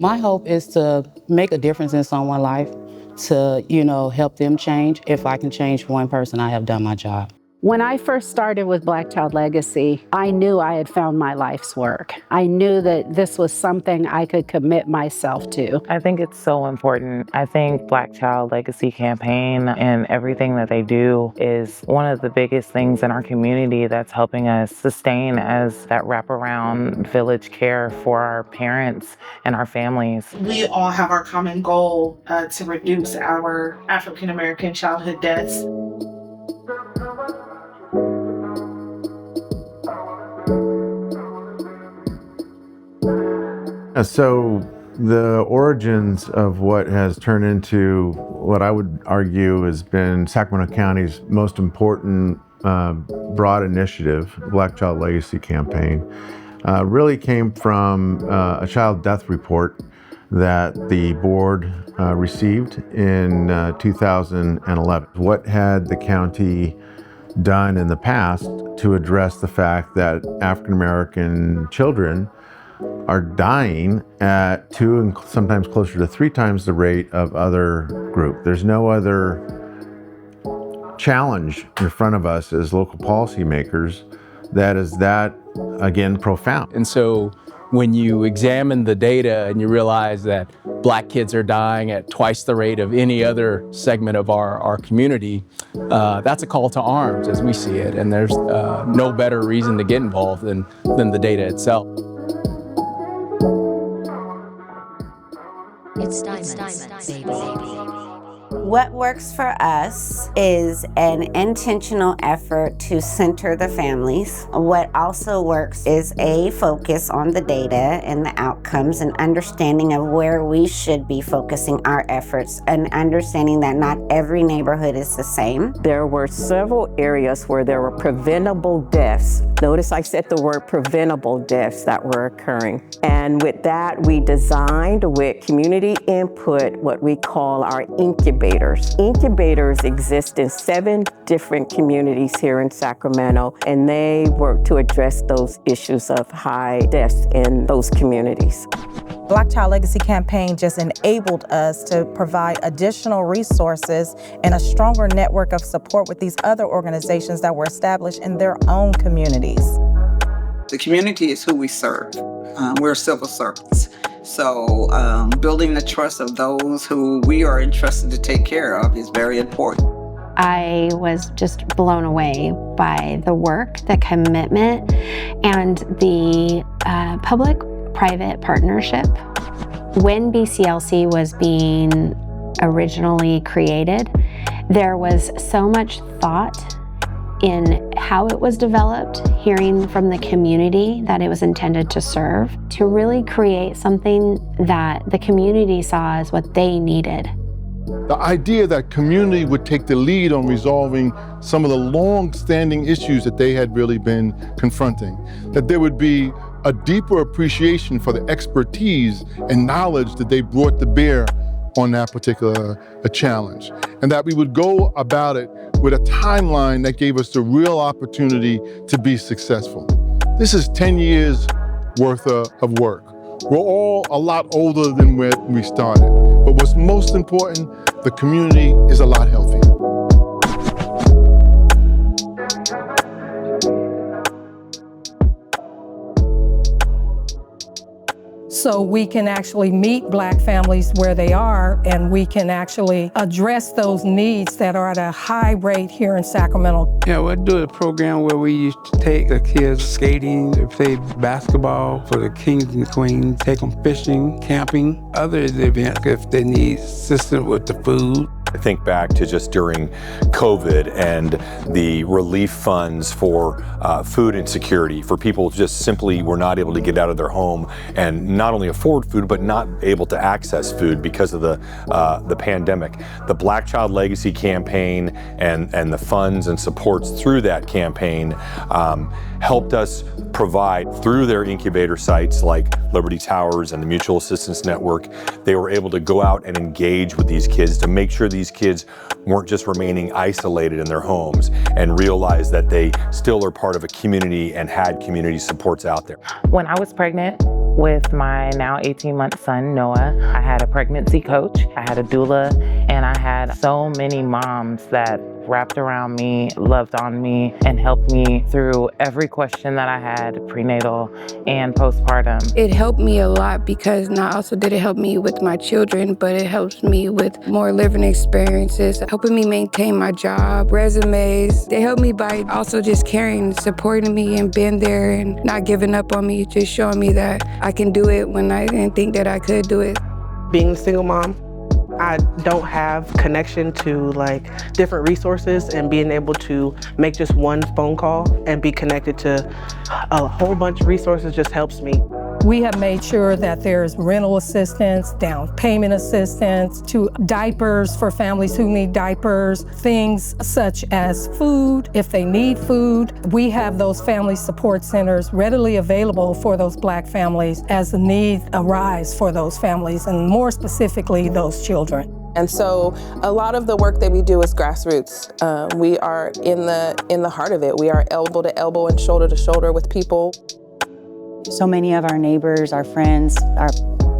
My hope is to make a difference in someone's life, to, help them change. If I can change one person, I have done my job. When I first started with Black Child Legacy, I knew I had found my life's work. I knew that this was something I could commit myself to. I think it's so important. I think Black Child Legacy Campaign and everything that they do is one of the biggest things in our community that's helping us sustain as that wraparound village care for our parents and our families. We all have our common goal to reduce our African American childhood deaths. So the origins of what has turned into what I would argue has been Sacramento County's most important broad initiative, Black Child Legacy Campaign, really came from a child death report that the board received in 2011. What had the county done in the past to address the fact that African American children are dying at 2 and sometimes closer to 3 times the rate of other group. There's no other challenge in front of us as local policymakers that is that, again, profound. And so when you examine the data and you realize that Black kids are dying at twice the rate of any other segment of our community, that's a call to arms as we see it. And there's no better reason to get involved than the data itself. It's diamonds, baby. What works for us is an intentional effort to center the families. What also works is a focus on the data and the outcomes and understanding of where we should be focusing our efforts and understanding that not every neighborhood is the same. There were several areas where there were preventable deaths. Notice I said the word preventable deaths that were occurring. And with that, we designed with community input what we call our incubators. Incubators exist in 7 different communities here in Sacramento, and they work to address those issues of high deaths in those communities. Black Child Legacy Campaign just enabled us to provide additional resources and a stronger network of support with these other organizations that were established in their own communities. The community is who we serve. We're civil servants. So building the trust of those who we are entrusted to take care of is very important. I was just blown away by the work, the commitment, and the public-private partnership. When BCLC was being originally created, there was so much thought in how it was developed, hearing from the community that it was intended to serve, to really create something that the community saw as what they needed. The idea that community would take the lead on resolving some of the long-standing issues that they had really been confronting, that there would be a deeper appreciation for the expertise and knowledge that they brought to bear on that particular challenge, and that we would go about it with a timeline that gave us the real opportunity to be successful. This is 10 years worth of work. We're all a lot older than when we started, but what's most important, the community is a lot healthier. So we can actually meet Black families where they are, and we can actually address those needs that are at a high rate here in Sacramento. Yeah, we'll do a program where we used to take the kids skating, they play basketball for the kings and queens, take them fishing, camping, other events if they need assistance with the food. I think back to just during COVID and the relief funds for food insecurity, for people who just simply were not able to get out of their home and not only afford food, but not able to access food because of the pandemic. The Black Child Legacy Campaign and the funds and supports through that campaign helped us provide through their incubator sites like Liberty Towers and the Mutual Assistance Network. They were able to go out and engage with these kids to make sure these kids weren't just remaining isolated in their homes and realize that they still are part of a community and had community supports out there. When I was pregnant with my now 18-month son, Noah. I had a pregnancy coach, I had a doula, and I had so many moms that wrapped around me, loved on me, and helped me through every question that I had, prenatal and postpartum. It helped me a lot because not also did it help me with my children, but it helps me with more living experiences, helping me maintain my job, resumes. They helped me by also just caring, supporting me, and being there and not giving up on me, just showing me that I can do it when I didn't think that I could do it. Being a single mom, I don't have connection to like different resources, and being able to make just one phone call and be connected to a whole bunch of resources just helps me. We have made sure that there's rental assistance, down payment assistance, to diapers for families who need diapers, things such as food, if they need food. We have those family support centers readily available for those Black families as the need arise for those families, and more specifically, those children. And so a lot of the work that we do is grassroots. We are in the heart of it. We are elbow to elbow and shoulder to shoulder with people. So many of our neighbors, our friends, our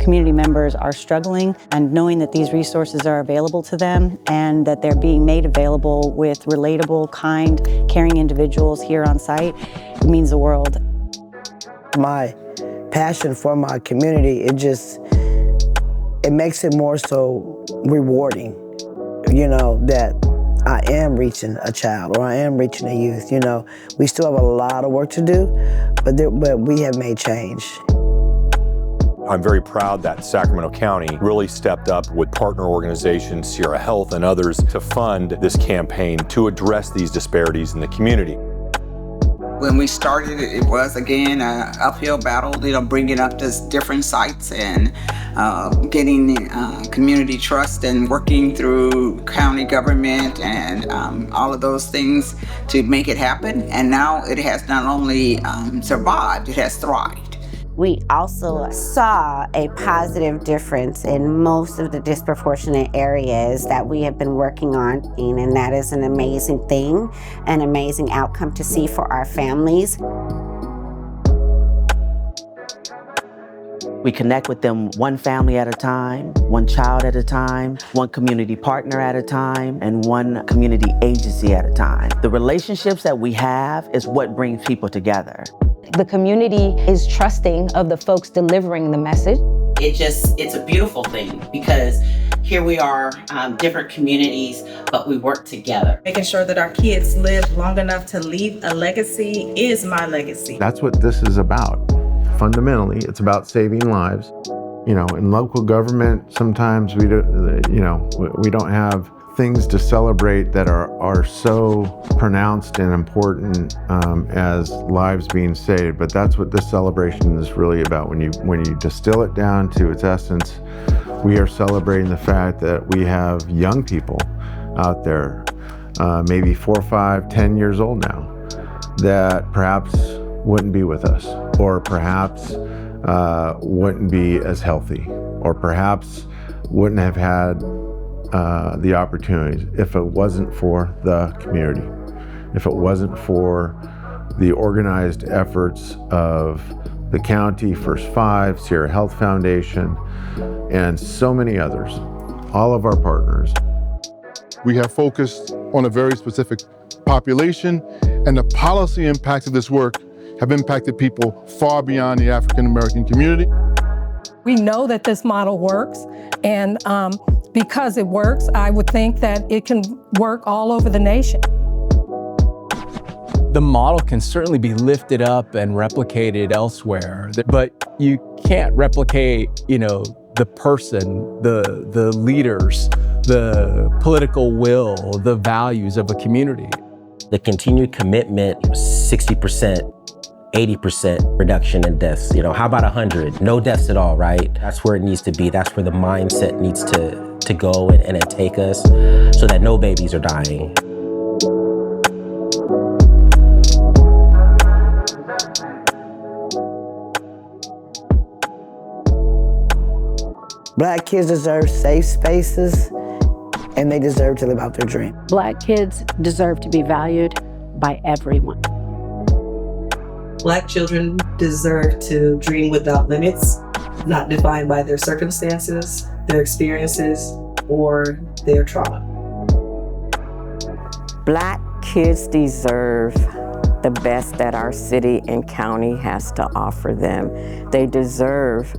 community members are struggling, and knowing that these resources are available to them and that they're being made available with relatable, kind, caring individuals here on site, it means the world. My passion for my community, it makes it more so rewarding, you know, that I am reaching a child or I am reaching a youth. You know, we still have a lot of work to do, but we have made change. I'm very proud that Sacramento County really stepped up with partner organizations, Sierra Health and others, to fund this campaign to address these disparities in the community. When we started, it was again an uphill battle, you know, bringing up these different sites and getting community trust and working through county government and all of those things to make it happen. And now it has not only survived, it has thrived. We also saw a positive difference in most of the disproportionate areas that we have been working on, and that is an amazing thing, an amazing outcome to see for our families. We connect with them one family at a time, one child at a time, one community partner at a time, and one community agency at a time. The relationships that we have is what brings people together. The community is trusting of the folks delivering the message. It's a beautiful thing because here we are, different communities, but we work together. Making sure that our kids live long enough to leave a legacy is my legacy. That's what this is about. Fundamentally, it's about saving lives. You know, in local government, sometimes we don't have things to celebrate that are so pronounced and important as lives being saved. But that's what this celebration is really about. When you distill it down to its essence, we are celebrating the fact that we have young people out there, maybe 4, 5, 10 years old now, that perhaps wouldn't be with us, or perhaps wouldn't be as healthy, or perhaps wouldn't have had the opportunities if it wasn't for the community, if it wasn't for the organized efforts of the county, First 5, Sierra Health Foundation, and so many others, all of our partners. We have focused on a very specific population, and the policy impacts of this work have impacted people far beyond the African American community. We know that this model works, and because it works, I would think that it can work all over the nation. The model can certainly be lifted up and replicated elsewhere, but you can't replicate, the person, the leaders, the political will, the values of a community. The continued commitment, 60%, 80% reduction in deaths. How about 100? No deaths at all, right? That's where it needs to be. That's where the mindset needs to go and take us so that no babies are dying. Black kids deserve safe spaces, and they deserve to live out their dream. Black kids deserve to be valued by everyone. Black children deserve to dream without limits, not defined by their circumstances, their experiences, or their trauma. Black kids deserve the best that our city and county has to offer them. They deserve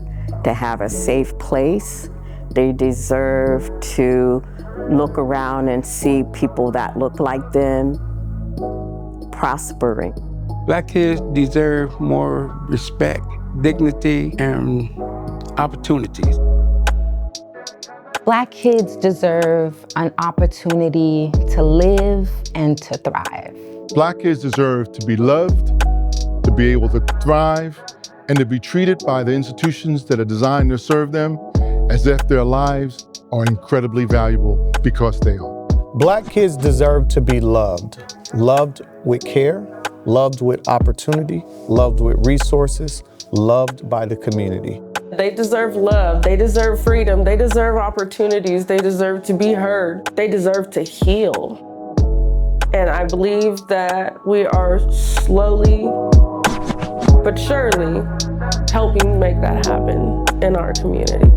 to have a safe place. They deserve to look around and see people that look like them prospering. Black kids deserve more respect, dignity, and opportunities. Black kids deserve an opportunity to live and to thrive. Black kids deserve to be loved, to be able to thrive, and to be treated by the institutions that are designed to serve them as if their lives are incredibly valuable because they are. Black kids deserve to be loved. Loved with care, loved with opportunity, loved with resources, loved by the community. They deserve love, they deserve freedom, they deserve opportunities, they deserve to be heard, they deserve to heal. And I believe that we are slowly but surely helping make that happen in our community.